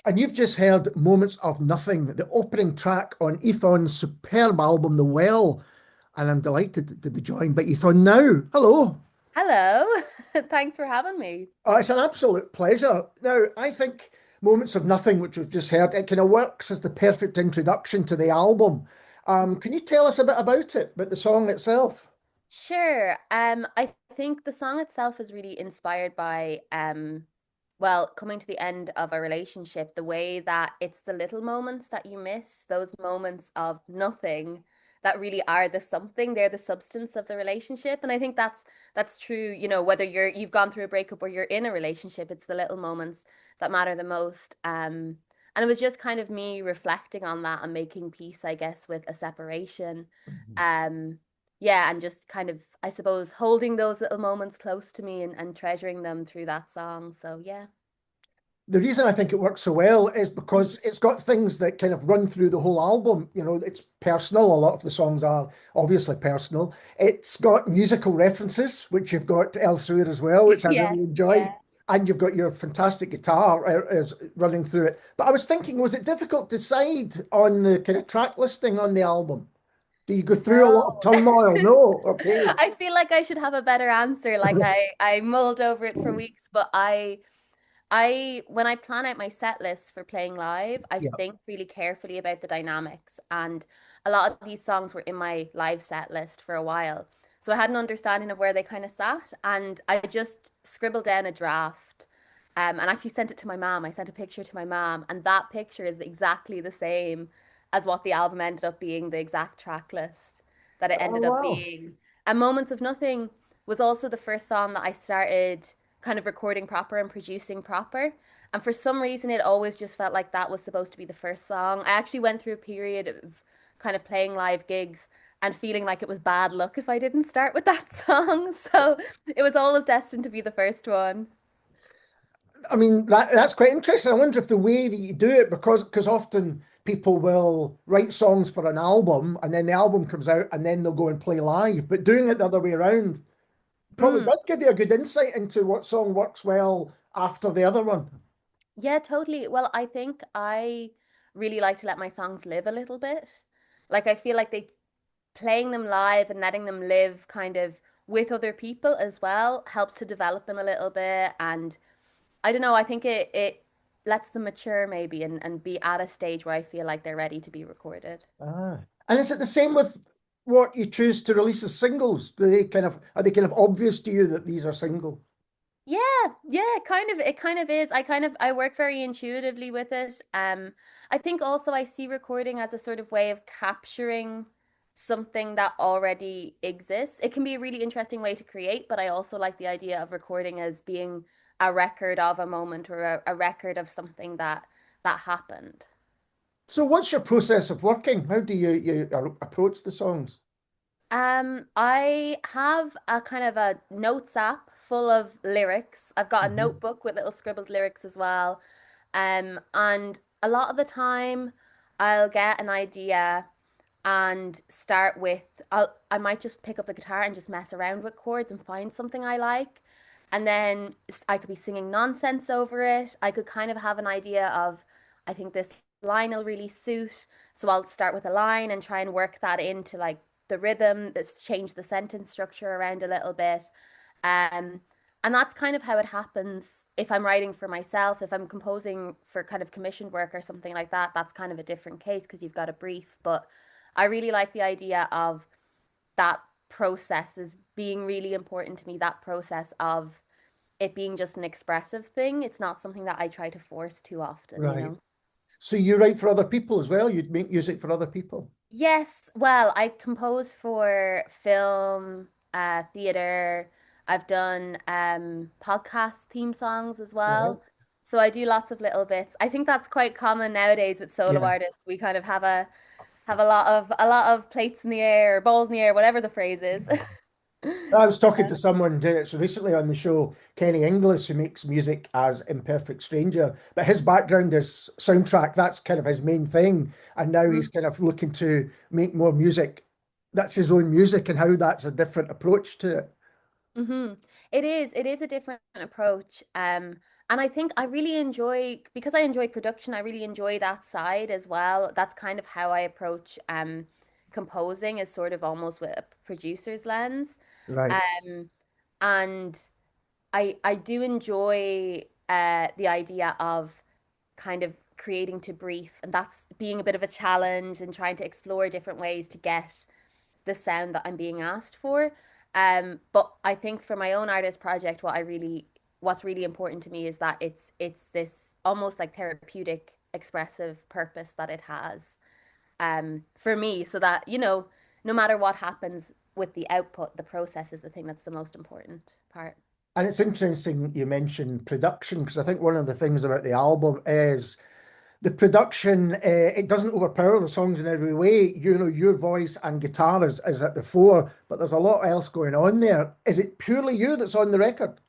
And you've just heard Moments of Nothing, the opening track on Étáin's superb album, The Well. And I'm delighted to be joined by Étáin now. Hello. Hello. Thanks for having me. Oh, it's an absolute pleasure. Now, I think Moments of Nothing, which we've just heard, it kind of works as the perfect introduction to the album. Can you tell us a bit about the song itself? Sure. I think the song itself is really inspired by well, coming to the end of a relationship, the way that it's the little moments that you miss, those moments of nothing that really are the something, they're the substance of the relationship. And I think that's true, whether you've gone through a breakup or you're in a relationship, it's the little moments that matter the most. And it was just kind of me reflecting on that and making peace, I guess, with a separation. Um, yeah, and just kind of, I suppose, holding those little moments close to me and treasuring them through that song. So yeah. The reason I think it works so well is because it's got things that kind of run through the whole album. You know, it's personal. A lot of the songs are obviously personal. It's got musical references, which you've got elsewhere as well, which I Yes, really enjoyed. yeah. And you've got your fantastic guitar is running through it. But I was thinking, was it difficult to decide on the kind of track listing on the album? Do you go through a No. lot of turmoil? No. Okay. I feel like I should have a better answer. Like I mulled over it for weeks, but I when I plan out my set lists for playing live, I Yeah. think really carefully about the dynamics. And a lot of these songs were in my live set list for a while. So I had an understanding of where they kind of sat, and I just scribbled down a draft. And actually sent it to my mom. I sent a picture to my mom, and that picture is exactly the same as what the album ended up being, the exact track list that it Oh, ended up wow. being. And Moments of Nothing was also the first song that I started kind of recording proper and producing proper. And for some reason, it always just felt like that was supposed to be the first song. I actually went through a period of kind of playing live gigs and feeling like it was bad luck if I didn't start with that song. So it was always destined to be the first one. I mean, that's quite interesting. I wonder if the way that you do it, because often people will write songs for an album and then the album comes out and then they'll go and play live. But doing it the other way around probably Mm. does give you a good insight into what song works well after the other one. Yeah, totally. Well, I think I really like to let my songs live a little bit. Like I feel like they playing them live and letting them live kind of with other people as well helps to develop them a little bit. And I don't know, I think it lets them mature maybe and be at a stage where I feel like they're ready to be recorded. Ah. And is it the same with what you choose to release as singles? Do they kind of are they kind of obvious to you that these are singles? Yeah, it kind of is. I work very intuitively with it. I think also I see recording as a sort of way of capturing something that already exists. It can be a really interesting way to create, but I also like the idea of recording as being a record of a moment or a record of something that happened. So what's your process of working? How do you approach the songs? I have a kind of a notes app full of lyrics. I've got a Mhm. notebook with little scribbled lyrics as well. And a lot of the time I'll get an idea and start with I might just pick up the guitar and just mess around with chords and find something I like. And then I could be singing nonsense over it. I could kind of have an idea of I think this line will really suit. So I'll start with a line and try and work that into like the rhythm, that's change the sentence structure around a little bit. Um, and that's kind of how it happens if I'm writing for myself, if I'm composing for kind of commissioned work or something like that, that's kind of a different case because you've got a brief. But I really like the idea of that process as being really important to me, that process of it being just an expressive thing. It's not something that I try to force too often, you Right. know? So you write for other people as well? You'd make music for other people? Yes, well, I compose for film, theater. I've done podcast theme songs as Right. well. So I do lots of little bits. I think that's quite common nowadays with solo Yeah. artists. We kind of have a lot of plates in the air, or balls in the air, whatever the phrase is. I was talking to someone so recently on the show, Kenny Inglis, who makes music as Imperfect Stranger, but his background is soundtrack. That's kind of his main thing. And now he's kind of looking to make more music. That's his own music and how that's a different approach to it. Mm-hmm. It is a different approach. And I think I really enjoy, because I enjoy production, I really enjoy that side as well. That's kind of how I approach composing, is sort of almost with a producer's lens. Right. Um, and I do enjoy the idea of kind of creating to brief, and that's being a bit of a challenge and trying to explore different ways to get the sound that I'm being asked for. But I think for my own artist project, what's really important to me is that it's this almost like therapeutic expressive purpose that it has for me, so that, no matter what happens with the output, the process is the thing that's the most important part. And it's interesting you mentioned production, because I think one of the things about the album is the production. It doesn't overpower the songs in every way. You know, your voice and guitar is at the fore, but there's a lot else going on there. Is it purely you that's on the record?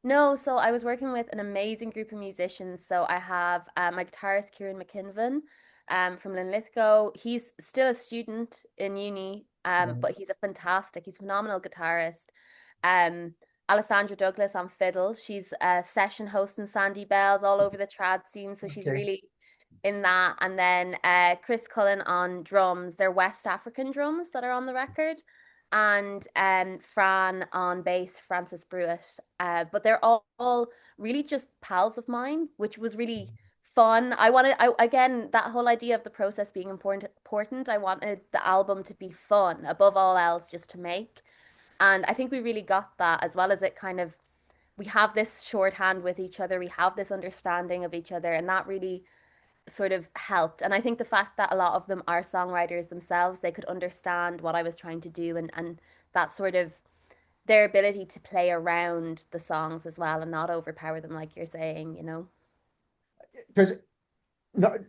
No, so I was working with an amazing group of musicians. So I have my guitarist Kieran McKinvan from Linlithgow. He's still a student in uni, Right. but he's a phenomenal guitarist. Um, Alessandra Douglas on fiddle. She's a session host in Sandy Bells all over the trad scene, so she's Okay. really in that. And then Chris Cullen on drums. They're West African drums that are on the record, and Fran on bass, Francis Brewitt. But they're all really just pals of mine, which was really fun. Again, that whole idea of the process being important. I wanted the album to be fun above all else, just to make. And I think we really got that, as well as it kind of, we have this shorthand with each other, we have this understanding of each other, and that really sort of helped. And I think the fact that a lot of them are songwriters themselves, they could understand what I was trying to do, and that sort of their ability to play around the songs as well and not overpower them, like you're saying. Because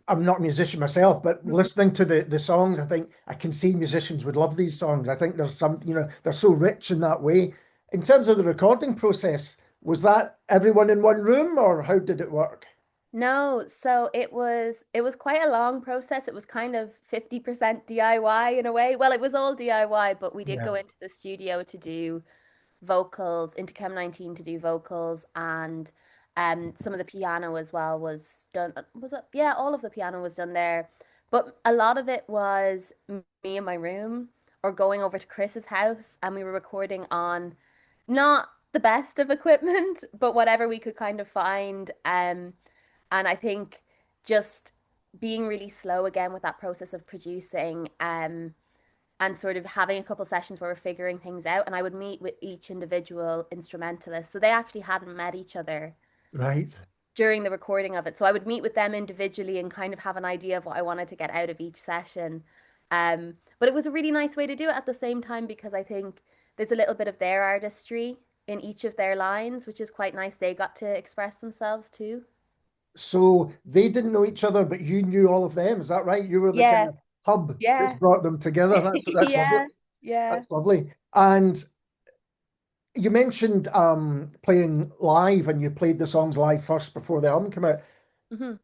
I'm not a musician myself, but listening to the songs, I think I can see musicians would love these songs. I think there's some, they're so rich in that way. In terms of the recording process, was that everyone in one room, or how did it work? No, so it was quite a long process. It was kind of 50% DIY in a way. Well, it was all DIY, but we did Yeah. go into the studio to do vocals, into Chem 19 to do vocals, and some of the piano as well was done. Was it? Yeah, all of the piano was done there. But a lot of it was me in my room, or going over to Chris's house, and we were recording on not the best of equipment, but whatever we could kind of find. And I think just being really slow again with that process of producing, and sort of having a couple sessions where we're figuring things out. And I would meet with each individual instrumentalist. So they actually hadn't met each other Right. during the recording of it. So I would meet with them individually and kind of have an idea of what I wanted to get out of each session. But it was a really nice way to do it at the same time, because I think there's a little bit of their artistry in each of their lines, which is quite nice. They got to express themselves too. So they didn't know each other, but you knew all of them. Is that right? You were the kind Yeah, of hub that's yeah, brought them together. That's lovely. yeah, yeah. That's lovely. And you mentioned playing live, and you played the songs live first before the album came out. Mhm.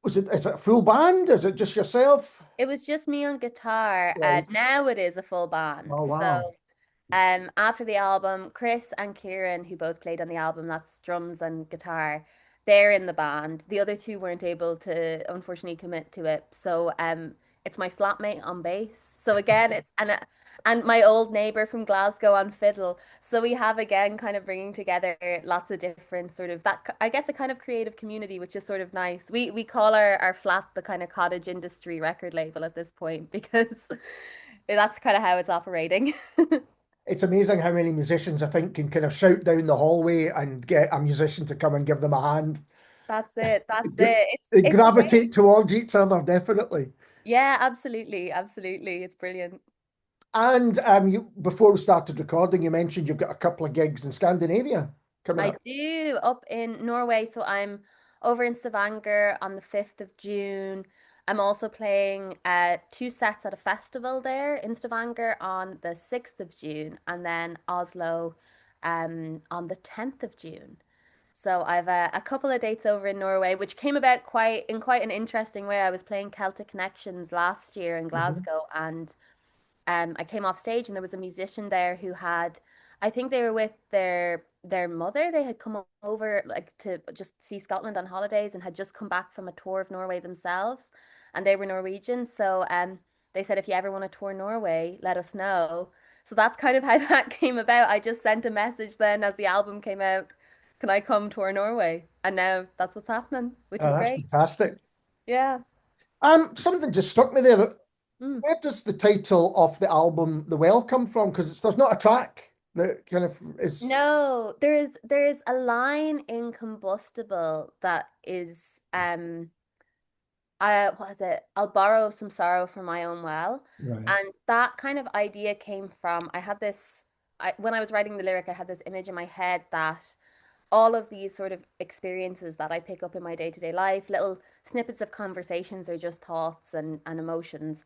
Is it a full band? Is it just yourself? It was just me on guitar. Right. Now it is a full band. Oh wow. So, after the album, Chris and Kieran, who both played on the album, that's drums and guitar, they're in the band. The other two weren't able to, unfortunately, commit to it. So, it's my flatmate on bass. So again, and my old neighbor from Glasgow on fiddle. So we have again kind of bringing together lots of different sort of that, I guess, a kind of creative community, which is sort of nice. We call our flat the kind of cottage industry record label at this point, because that's kind of how it's operating. It's amazing how many musicians I think can kind of shout down the hallway and get a musician to come and give them a hand. That's it. That's They it. It's they it's great. gravitate towards each other, definitely. Yeah, absolutely. Absolutely. It's brilliant. And you before we started recording, you mentioned you've got a couple of gigs in Scandinavia coming I up. do, up in Norway. So I'm over in Stavanger on the 5th of June. I'm also playing two sets at a festival there in Stavanger on the 6th of June, and then Oslo on the 10th of June. So I've a couple of dates over in Norway, which came about quite an interesting way. I was playing Celtic Connections last year in Mhm. Glasgow, and I came off stage, and there was a musician there who had I think they were with their mother. They had come over like to just see Scotland on holidays and had just come back from a tour of Norway themselves, and they were Norwegian. So they said if you ever want to tour Norway, let us know. So that's kind of how that came about. I just sent a message then as the album came out, can I come tour Norway? And now that's what's happening, which Oh, is that's great. fantastic. Yeah. Something just struck me there. Mm. Where does the title of the album "The Well" come from? Because there's not a track that kind of is. No, there is a line in Combustible that is I what is it? I'll borrow some sorrow from my own well. Right. And that kind of idea came from I had this when I was writing the lyric, I had this image in my head that all of these sort of experiences that I pick up in my day-to-day life, little snippets of conversations or just thoughts and emotions,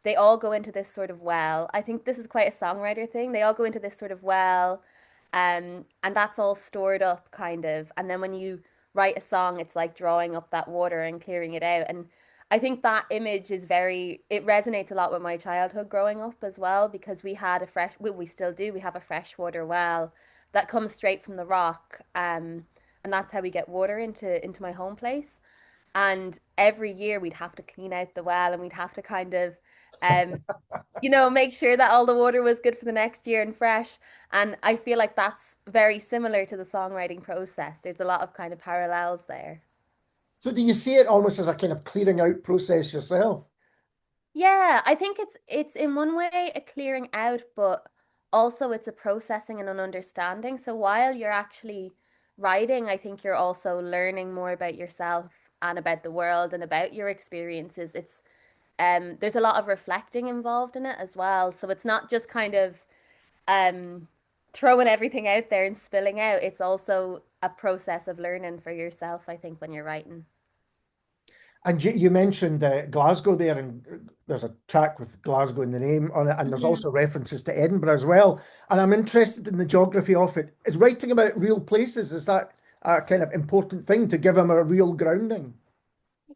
they all go into this sort of well. I think this is quite a songwriter thing. They all go into this sort of well, and that's all stored up kind of. And then when you write a song, it's like drawing up that water and clearing it out. And I think that image is it resonates a lot with my childhood growing up as well, because we had well, we still do, we have a freshwater well that comes straight from the rock. And that's how we get water into my home place. And every year we'd have to clean out the well and we'd have to kind of um make sure that all the water was good for the next year and fresh. And I feel like that's very similar to the songwriting process. There's a lot of kind of parallels there. So do you see it almost as a kind of clearing out process yourself? Yeah, I think it's in one way a clearing out, but also it's a processing and an understanding. So while you're actually writing, I think you're also learning more about yourself and about the world and about your experiences. There's a lot of reflecting involved in it as well. So it's not just kind of um throwing everything out there and spilling out. It's also a process of learning for yourself, I think, when you're writing. And you mentioned Glasgow there, and there's a track with Glasgow in the name on it, and there's Mhm. also references to Edinburgh as well. And I'm interested in the geography of it. Is writing about real places, is that a kind of important thing to give them a real grounding?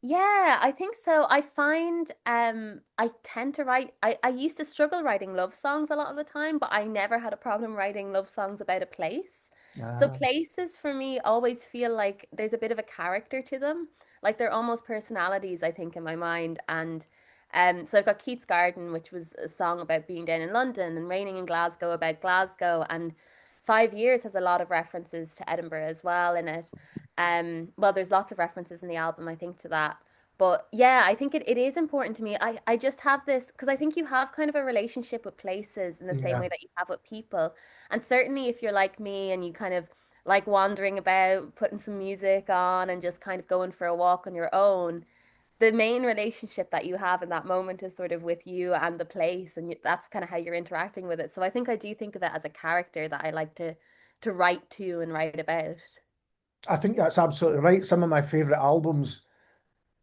Yeah, I think so. I find I tend to write I used to struggle writing love songs a lot of the time, but I never had a problem writing love songs about a place. So Ah, places for me always feel like there's a bit of a character to them. Like they're almost personalities, I think, in my mind. And so I've got Keats Garden, which was a song about being down in London, and Raining in Glasgow about Glasgow, and 5 Years has a lot of references to Edinburgh as well in it. Well, there's lots of references in the album, I think, to that. But yeah, I think it is important to me. I just have this because I think you have kind of a relationship with places in the same yeah. way that you have with people. And certainly if you're like me and you kind of like wandering about, putting some music on and just kind of going for a walk on your own, the main relationship that you have in that moment is sort of with you and the place, and that's kind of how you're interacting with it. So I think I do think of it as a character that I like to write to and write about. I think that's absolutely right. Some of my favorite albums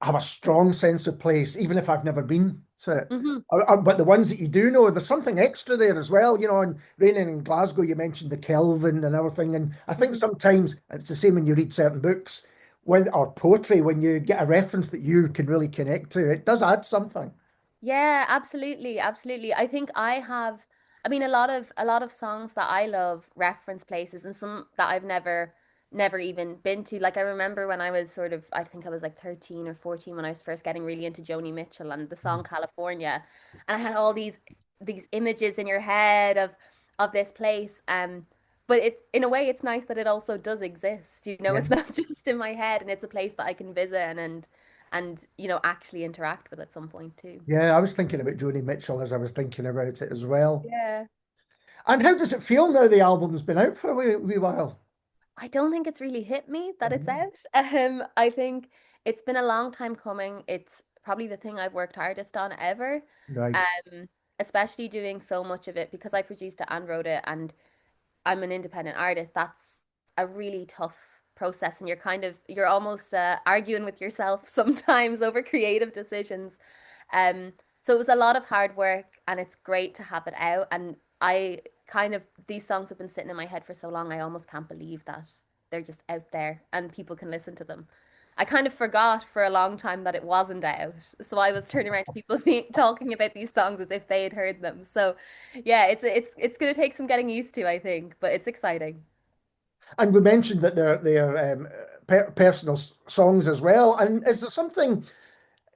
have a strong sense of place, even if I've never been to it. Hmm. But the ones that you do know, there's something extra there as well. And Raining in Glasgow, you mentioned the Kelvin and everything. And I think Hmm. sometimes it's the same when you read certain books with or poetry, when you get a reference that you can really connect to, it does add something. Yeah, absolutely, absolutely. I think I mean, a lot of songs that I love reference places, and some that I've never even been to. Like I remember when I was sort of, I think I was like 13 or 14 when I was first getting really into Joni Mitchell and the song California, and I had all these images in your head of this place. But it's in a way it's nice that it also does exist. Yeah. It's not just in my head, and it's a place that I can visit and actually interact with at some point too. Yeah, I was thinking about Joni Mitchell as I was thinking about it as well. Yeah. And how does it feel now the album's been out for a wee while? I don't think it's really hit me that it's Mhm. out. I think it's been a long time coming. It's probably the thing I've worked hardest on ever. Right. Um, Especially doing so much of it because I produced it and wrote it and I'm an independent artist. That's a really tough process and you're almost arguing with yourself sometimes over creative decisions. Um, so it was a lot of hard work and it's great to have it out. And I kind of, these songs have been sitting in my head for so long, I almost can't believe that they're just out there and people can listen to them. I kind of forgot for a long time that it wasn't out. So I was turning around to people talking about these songs as if they had heard them. So yeah, it's going to take some getting used to, I think, but it's exciting. And we mentioned that they're personal songs as well. And is there something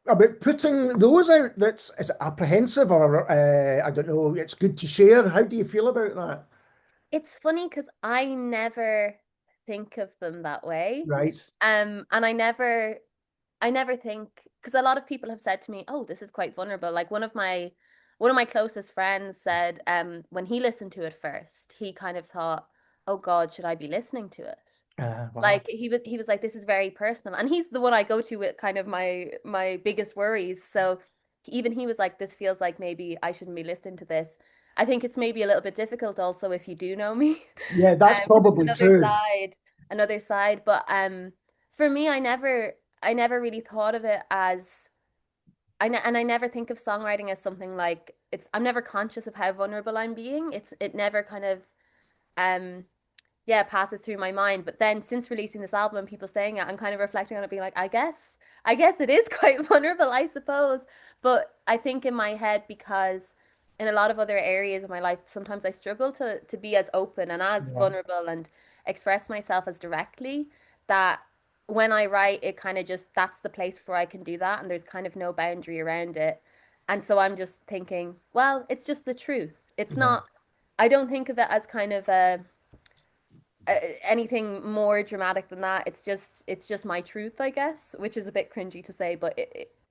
about putting those out that's is it apprehensive or I don't know, it's good to share? How do you feel about that? It's funny because I never think of them that way. Right. And I never think because a lot of people have said to me, "Oh, this is quite vulnerable." Like one of my closest friends said, when he listened to it first, he kind of thought, "Oh God, should I be listening to it?" Wow. Like he was like, "This is very personal," and he's the one I go to with kind of my biggest worries. So even he was like, "This feels like maybe I shouldn't be listening to this." I think it's maybe a little bit difficult also if you do know me. Yeah, that's 'Cause it's probably true. another side. But for me, I never really thought of it as and I never think of songwriting as something like I'm never conscious of how vulnerable I'm being. It never kind of um yeah, passes through my mind. But then since releasing this album, people saying it, I'm kind of reflecting on it, being like, I guess it is quite vulnerable, I suppose. But I think in my head, because in a lot of other areas of my life, sometimes I struggle to be as open and as Yeah. vulnerable and express myself as directly that when I write, it kind of just that's the place where I can do that, and there's kind of no boundary around it. And so I'm just thinking, well, it's just the truth. It's Yeah. not, I don't think of it as kind of anything more dramatic than that. It's just my truth, I guess, which is a bit cringy to say, but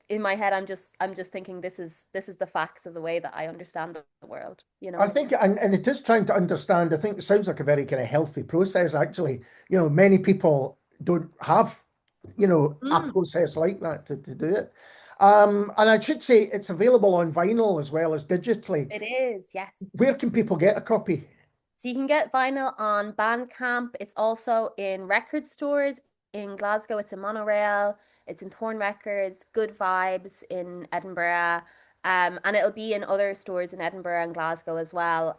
in my head, I'm just thinking this is the facts of the way that I understand the world, you I know? think, and it is trying to understand. I think it sounds like a very kind of healthy process, actually. Many people don't have, a Mm, process like that to do it. And I should say it's available on vinyl as well as digitally. it is, yes. Where can people get a copy? So you can get vinyl on Bandcamp. It's also in record stores in Glasgow. It's in Monorail. It's in Thorn Records, Good Vibes in Edinburgh. And it'll be in other stores in Edinburgh and Glasgow as well.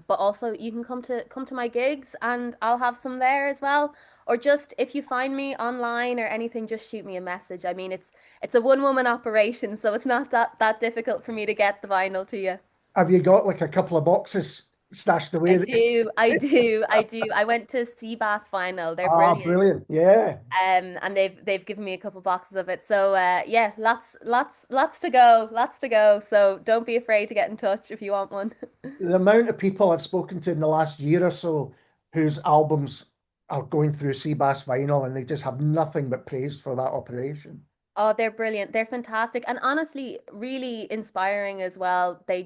But also you can come to my gigs and I'll have some there as well. Or just if you find me online or anything, just shoot me a message. I mean, it's a one woman operation, so it's not that difficult for me to get the vinyl to you. Have you got like a couple of boxes stashed I away? do, I do, I do. I went to Seabass Final. They're Ah, brilliant. brilliant. Yeah. And they've given me a couple boxes of it. So yeah, lots to go, lots to go. So don't be afraid to get in touch if you want one. The amount of people I've spoken to in the last year or so whose albums are going through Seabass vinyl and they just have nothing but praise for that operation. Oh, they're brilliant. They're fantastic. And honestly, really inspiring as well. They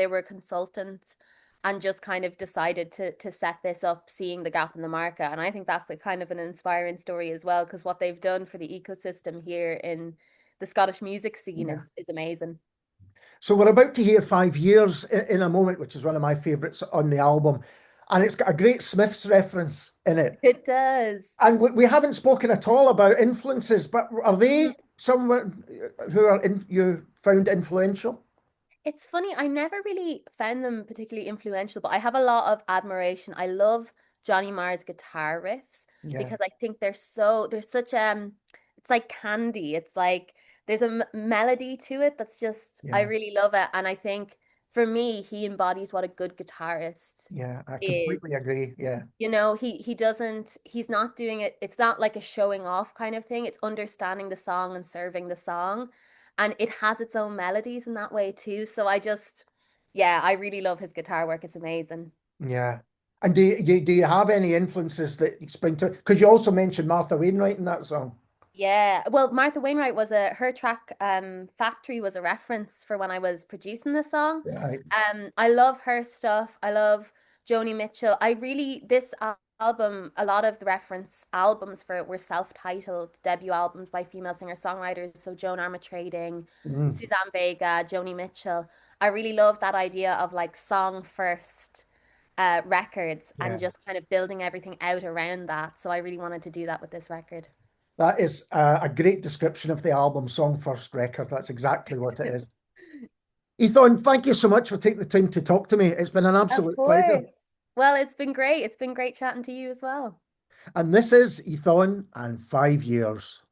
were consultants and just kind of decided to set this up, seeing the gap in the market. And I think that's a kind of an inspiring story as well, because what they've done for the ecosystem here in the Scottish music scene Yeah. is amazing. So we're about to hear 5 Years in a moment, which is one of my favourites on the album. And it's got a great Smiths reference in it. It does. And we haven't spoken at all about influences, but are Mhm. they someone who you found influential? It's funny, I never really found them particularly influential, but I have a lot of admiration. I love Johnny Marr's guitar riffs Yeah, because I think there's such it's like candy. It's like there's a melody to it that's just I yeah, really love it, and I think for me he embodies what a good guitarist yeah. I is. completely agree. Yeah, He's not doing it, it's not like a showing off kind of thing. It's understanding the song and serving the song. And it has its own melodies in that way too. So yeah, I really love his guitar work. It's amazing. yeah. And do you have any influences that you spring to? Because you also mentioned Martha Wainwright in that song. Yeah. Well, Martha Wainwright her track Factory was a reference for when I was producing the song. Right. I love her stuff. I love Joni Mitchell. This album, a lot of the reference albums for it were self-titled debut albums by female singer-songwriters. So Joan Armatrading, Mm, Suzanne Vega, Joni Mitchell. I really love that idea of like song first records and yeah. just kind of building everything out around that. So I really wanted to do that with this record. That is a great description of the album, Song First Record. That's exactly what it is. Ethan, thank you so much for taking the time to talk to me. It's been an Of absolute pleasure. course. Well, it's been great. It's been great chatting to you as well. And this is Ethan and 5 Years.